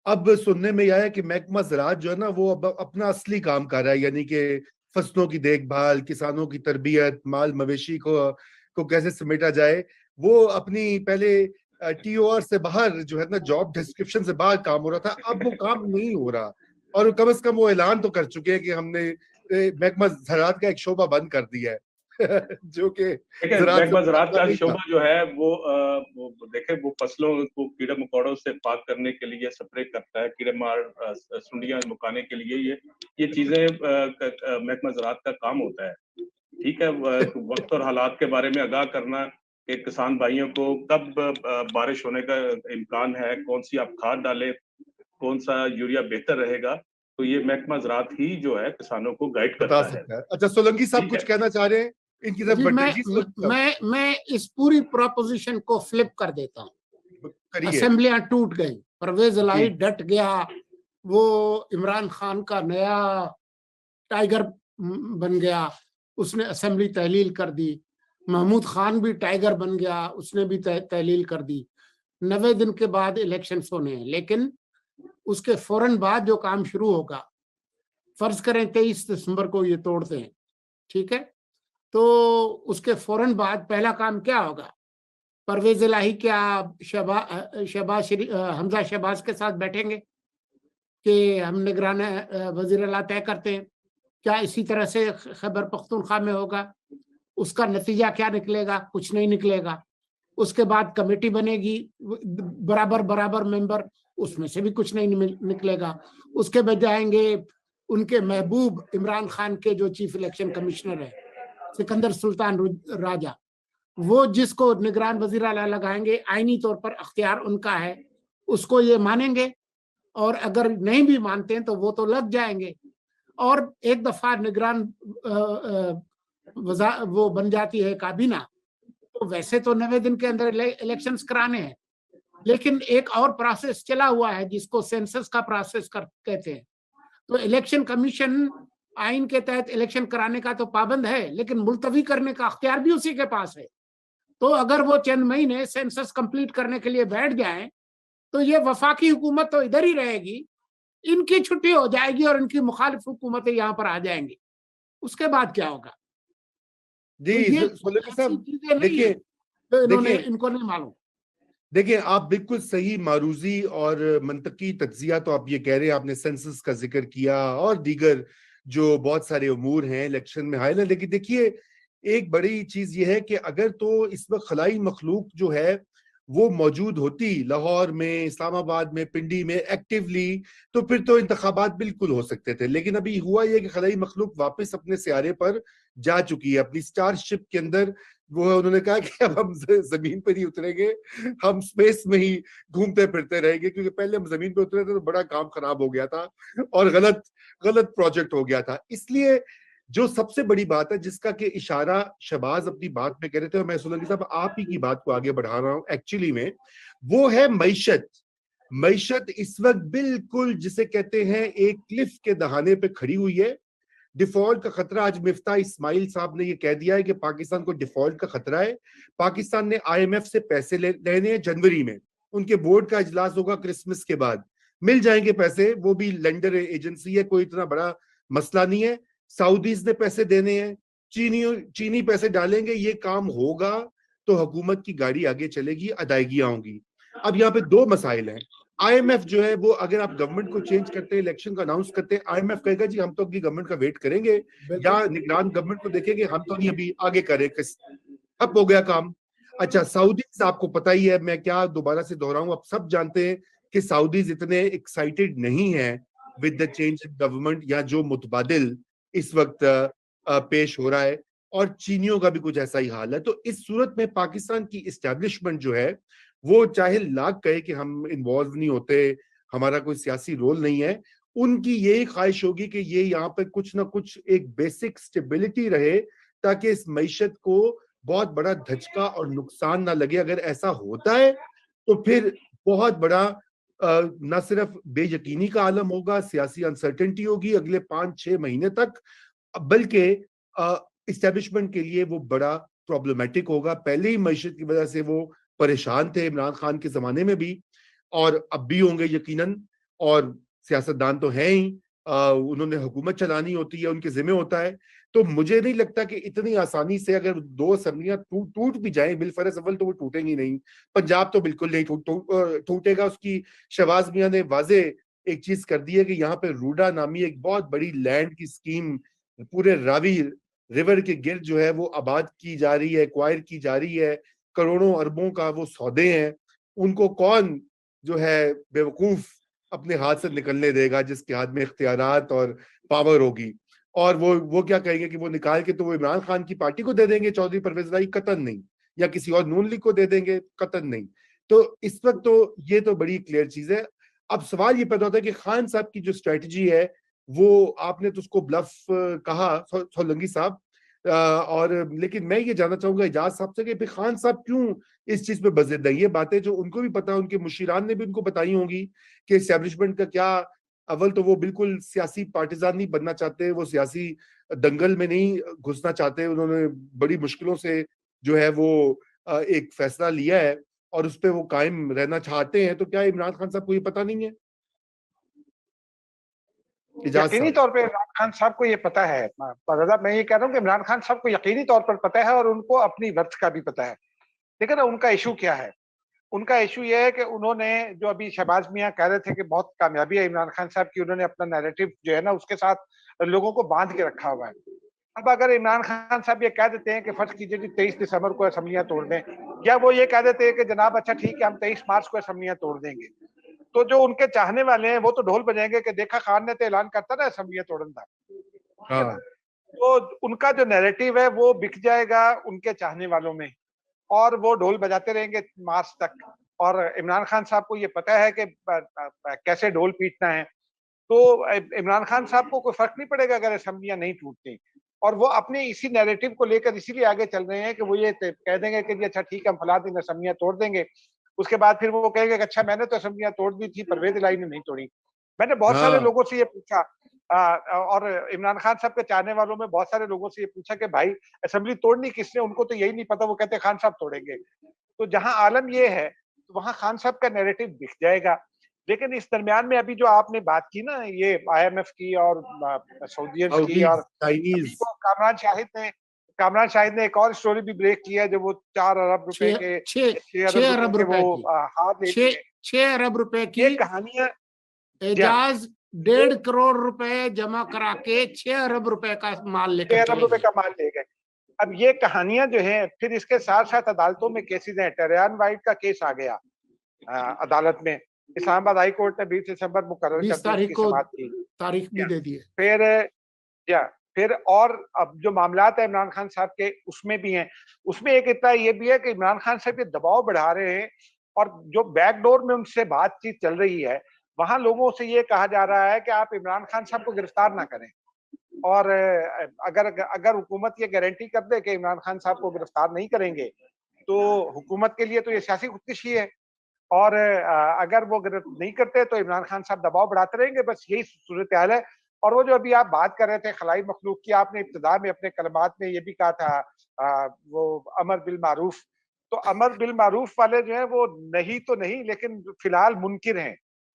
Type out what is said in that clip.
अब सुनने में आया कि महकमा ज़राअत जो है ना वो अब अपना असली काम कर रहा है, यानी कि फसलों की देखभाल, किसानों की तरबियत, माल मवेशी को कैसे समेटा जाए। वो अपनी पहले टीओआर से बाहर जो है ना, जॉब डिस्क्रिप्शन से बाहर काम हो रहा था, अब वो काम नहीं हो रहा। और कम से कम वो ऐलान तो कर चुके हैं कि हमने महकमा ज़राअत का एक शोबा बंद कर दिया है जो कि देखिए, ज़राअत से महकमा ज़राअत मुताबिक का नहीं था। शोबा जो है वो देखे, वो फसलों को कीड़े मकोड़ों से पाक करने के लिए स्प्रे करता है, कीड़े मार सुंडियां मुकाने के लिए ये चीजें महकमा ज़राअत का काम होता है। ठीक है, वक्त और हालात के बारे में आगाह करना कि किसान भाइयों को कब बारिश होने का इम्कान है, कौन सी आप खाद डालें, कौन सा यूरिया बेहतर रहेगा, तो ये महकमा ज़राअत ही जो है किसानों को गाइड बता करता है। सकता है। अच्छा, सोलंकी साहब ठीक कुछ है। कहना चाह रहे हैं इनकी तरफ जी, बढ़ते? जी सोलंकी साहब मैं इस पूरी प्रोपोजिशन को फ्लिप कर देता हूँ। करिए। असेंबलियां टूट गई, परवेज जी इलाही डट गया, वो इमरान खान का नया टाइगर बन गया, उसने असेंबली तहलील कर दी। महमूद खान भी टाइगर बन गया, उसने भी तहलील कर दी। 90 दिन के बाद इलेक्शन होने हैं, लेकिन उसके फौरन बाद जो काम शुरू होगा, फर्ज करें 23 दिसंबर को ये तोड़ते हैं, ठीक है, तो उसके फौरन बाद पहला काम क्या होगा? परवेज इलाही क्या हमजा शहबाज के साथ बैठेंगे कि हम निगरान वजीर अला तय करते हैं? क्या इसी तरह से खैबर पख्तूनख्वा में होगा? उसका नतीजा क्या निकलेगा? कुछ नहीं निकलेगा। उसके बाद कमेटी बनेगी, बराबर बराबर मेंबर, उसमें से भी कुछ नहीं निकलेगा। उसके बाद जाएंगे उनके महबूब इमरान खान के जो चीफ इलेक्शन कमिश्नर है, सिकंदर सुल्तान राजा, वो जिसको निगरान वजीर आला लगाएंगे, आईनी तौर पर अख्तियार उनका है, उसको ये मानेंगे, और अगर नहीं भी मानते हैं तो वो तो लग जाएंगे। और एक दफा निगरान वो बन जाती है काबीना, तो वैसे तो 90 दिन के अंदर इलेक्शंस कराने हैं, लेकिन एक और प्रोसेस चला हुआ है जिसको सेंसस का प्रोसेस कहते हैं। तो इलेक्शन कमीशन आइन के तहत इलेक्शन कराने का तो पाबंद है, लेकिन मुलतवी करने का अख्तियार भी उसी के पास है। तो अगर वो चंद महीने सेंसस कंप्लीट करने के लिए बैठ जाएं, तो ये वफाकी हुकूमत तो इधर ही रहेगी, इनकी छुट्टी हो जाएगी और इनकी मुखालिफ हुकूमतें यहाँ पर आ जाएंगी। उसके बाद क्या होगा? तो जी ये सोलंकी ऐसी साहब चीजें नहीं है देखिए, तो देखिए इनको नहीं मालूम। देखिए, आप बिल्कुल सही मारूजी और मंतकी तज्जिया तो आप ये कह रहे हैं, आपने सेंसस का जिक्र किया और दीगर जो बहुत सारे उमूर हैं इलेक्शन में आए ना। लेकिन देखिए, एक बड़ी चीज ये है कि अगर तो इस वक्त खलाई मखलूक जो है वो मौजूद होती लाहौर में, इस्लामाबाद में, पिंडी में एक्टिवली, तो फिर तो इंतखाबात बिल्कुल हो सकते थे। लेकिन अभी हुआ ये कि खलाई मखलूक वापस अपने सियारे पर जा चुकी है, अपनी स्टारशिप के अंदर। वो उन्होंने कहा कि अब हम जमीन पर ही उतरेंगे, हम स्पेस में ही घूमते फिरते रहेंगे, क्योंकि पहले हम जमीन पे उतरे थे तो बड़ा काम खराब हो गया था और गलत गलत प्रोजेक्ट हो गया था। इसलिए जो सबसे बड़ी बात है जिसका कि इशारा शहबाज अपनी बात में कह रहे थे, और मैं सोलंकी साहब आप ही की बात को आगे बढ़ा रहा हूं एक्चुअली में, वो है मईशत। मईशत इस वक्त बिल्कुल जिसे कहते हैं एक क्लिफ के दहाने पे खड़ी हुई है। डिफॉल्ट का खतरा, आज मिफ्ता इस्माइल साहब ने यह कह दिया है कि पाकिस्तान को डिफॉल्ट का खतरा है। पाकिस्तान ने आईएमएफ से पैसे लेने हैं जनवरी में, उनके बोर्ड का इजलास होगा क्रिसमस के बाद, मिल जाएंगे पैसे, वो भी लेंडर एजेंसी है, कोई इतना बड़ा मसला नहीं है। सऊदीज ने पैसे देने हैं, चीनी पैसे डालेंगे, ये काम होगा तो हुकूमत की गाड़ी आगे चलेगी, अदायगियां होंगी। अब यहाँ पे दो मसाइल हैं। आईएमएफ जो है वो, अगर आप गवर्नमेंट को चेंज करते हैं, इलेक्शन का अनाउंस करते हैं, आईएमएफ कहेगा जी हम तो अगली गवर्नमेंट का वेट करेंगे, या निगरान गवर्नमेंट को देखेंगे, हम तो नहीं अभी आगे करें, ठप हो गया काम। अच्छा, सऊदीज आपको पता ही है, मैं क्या दोबारा से दोहराऊं, आप सब जानते हैं कि सऊदीज इतने एक्साइटेड नहीं है with the change in government, या जो मुतबादिल इस वक्त पेश हो रहा है, और चीनियों का भी कुछ ऐसा ही हाल है। तो इस सूरत में पाकिस्तान की इस्टेब्लिशमेंट जो है वो चाहे लाख कहे कि हम इन्वॉल्व नहीं होते, हमारा कोई सियासी रोल नहीं है, उनकी यही ख्वाहिश होगी कि ये यहाँ पे कुछ ना कुछ एक बेसिक स्टेबिलिटी रहे, ताकि इस मईशत को बहुत बड़ा धचका और नुकसान ना लगे। अगर ऐसा होता है तो फिर बहुत बड़ा न सिर्फ बेयकीनी का आलम होगा, सियासी अनसर्टेनिटी होगी अगले 5-6 महीने तक, बल्कि इस्टेब्लिशमेंट के लिए वो बड़ा प्रॉब्लमेटिक होगा। पहले ही मईशत की वजह से वो परेशान थे इमरान खान के जमाने में भी, और अब भी होंगे यकीनन। और सियासतदान तो हैं ही, उन्होंने हुकूमत चलानी होती है, उनके जिम्मे होता है। तो मुझे नहीं लगता कि इतनी आसानी से अगर दो असम्बलियां टूट भी जाएं, बिलफर्ज अव्वल तो वो टूटेंगी नहीं। पंजाब तो बिल्कुल नहीं टूटेगा। उसकी शहबाज मियां ने वाजे एक चीज कर दी है कि यहाँ पे रूडा नामी एक बहुत बड़ी लैंड की स्कीम पूरे रावी रिवर के गिर्द जो है वो आबाद की जा रही है, एक्वायर की जा रही है। करोड़ों अरबों का वो सौदे हैं। उनको कौन जो है बेवकूफ अपने हाथ से निकलने देगा, जिसके हाथ में इख्तियारात और पावर होगी। और वो क्या कहेंगे कि वो निकाल के तो वो इमरान खान की पार्टी को दे देंगे, चौधरी परवेज लाई, कतन नहीं, या किसी और नून लीग को दे देंगे, कतन नहीं। तो इस वक्त तो ये तो बड़ी क्लियर चीज है। अब सवाल ये पैदा होता है कि खान साहब की जो स्ट्रेटजी है, वो आपने तो उसको ब्लफ कहा सोलंकी साहब, और लेकिन मैं ये जानना चाहूंगा एजाज साहब से कि फिर खान साहब क्यों इस चीज पे बजिद है। ये बातें जो उनको भी पता है, उनके मुशीरान ने भी उनको बताई होंगी कि एस्टेब्लिशमेंट का क्या, अव्वल तो वो बिल्कुल सियासी पार्टिजान नहीं बनना चाहते, वो सियासी दंगल में नहीं घुसना चाहते। उन्होंने बड़ी मुश्किलों से जो है वो एक फैसला लिया है और उस पर वो कायम रहना चाहते हैं। तो क्या इमरान खान साहब को ये पता नहीं है? इजाज यकीनी साहब। तौर पे इमरान खान साहब को ये पता है। मैं ये कह रहा हूँ कि इमरान खान साहब को यकीनी तौर पर पता है और उनको अपनी वर्थ का भी पता है। देखिए ना, उनका इशू क्या है। उनका इशू ये है कि उन्होंने, जो अभी शहबाज मियां कह रहे थे कि बहुत कामयाबी है इमरान खान साहब की, उन्होंने अपना नैरेटिव जो है ना उसके साथ लोगों को बांध के रखा हुआ है। अब अगर इमरान खान साहब ये कह देते हैं कि फर्ज कीजिए कि 23 दिसंबर को असेंबलियां तोड़ दें, या वो ये कह देते हैं कि जनाब अच्छा ठीक है हम 23 मार्च को असेंबलियां तोड़ देंगे, तो जो उनके चाहने वाले हैं वो तो ढोल बजाएंगे कि देखा खान ने तो ऐलान करता ना असेंबलियां तोड़न का, ठीक है ना। हाँ। तो उनका जो नैरेटिव है वो बिक जाएगा उनके चाहने वालों में, और वो ढोल बजाते रहेंगे मार्च तक। और इमरान खान साहब को ये पता है कि कैसे ढोल पीटना है। तो इमरान खान साहब को कोई फर्क नहीं पड़ेगा अगर असेंबलियां नहीं टूटती, और वो अपने इसी नैरेटिव को लेकर इसीलिए आगे चल रहे हैं कि वो ये कह देंगे कि जी अच्छा ठीक है हम फला दिन असेंबलियां तोड़ देंगे। उसके बाद फिर वो कहेंगे कि अच्छा मैंने तो असेंबलियां तोड़ दी थी, परवेज इलाही ने नहीं तोड़ी। मैंने बहुत सारे हाँ। लोगों से ये पूछा, और इमरान खान साहब के चाहने वालों में बहुत सारे लोगों से ये पूछा कि भाई असेंबली तोड़नी किसने, उनको तो यही नहीं पता, वो कहते खान साहब तोड़ेंगे। तो जहां आलम ये है तो वहां खान साहब का नैरेटिव दिख जाएगा। लेकिन इस दरमियान में अभी जो आपने बात की ना, ये IMF की और सऊदीयंस की, सऊदीज, और अभी चाइनीज। वो कामरान शाहिद ने एक और स्टोरी भी ब्रेक की है, जो वो 4 अरब रुपए छह के, छह 6 अरब छह रुपए अरब के रुपए वो की, हाथ ले छह लिए। 6 अरब रुपए की ये कहानियां, या एजाज, 1.5 करोड़ रुपए जमा करा के 6 अरब रुपए का माल 6 लेकर अरब चले रुपए गए। का माल ले गए। अब ये कहानियां जो है, फिर इसके साथ साथ अदालतों में केसेस हैं। टेरियान वाइट का केस आ गया अदालत में। इस्लामाबाद हाई कोर्ट ने 20 दिसंबर मुकर्रर कर 20 दी, तारीख उसकी को समाअत की। तारीख भी या दे दी है। फिर या फिर और अब जो मामलात है इमरान खान साहब के, उसमें भी हैं। उसमें एक इतना ये भी है कि इमरान खान साहब ये दबाव बढ़ा रहे हैं, और जो बैकडोर में उनसे बातचीत चल रही है, वहां लोगों से ये कहा जा रहा है कि आप इमरान खान साहब को गिरफ्तार ना करें। और अगर अगर हुकूमत ये गारंटी कर दे कि इमरान खान साहब को गिरफ्तार नहीं करेंगे, तो हुकूमत के लिए तो ये सियासी खुदकुशी है। और अगर वो नहीं करते तो इमरान खान साहब दबाव बढ़ाते रहेंगे। बस यही सूरत हाल है। और वो जो अभी आप बात कर रहे थे खलाई मखलूक की, आपने इब्तिदा में अपने कलमात में ये भी कहा था, वो अमर बिल मारूफ। तो अमर बिल मारूफ वाले जो है वो नहीं तो नहीं, लेकिन फिलहाल मुनकिर हैं।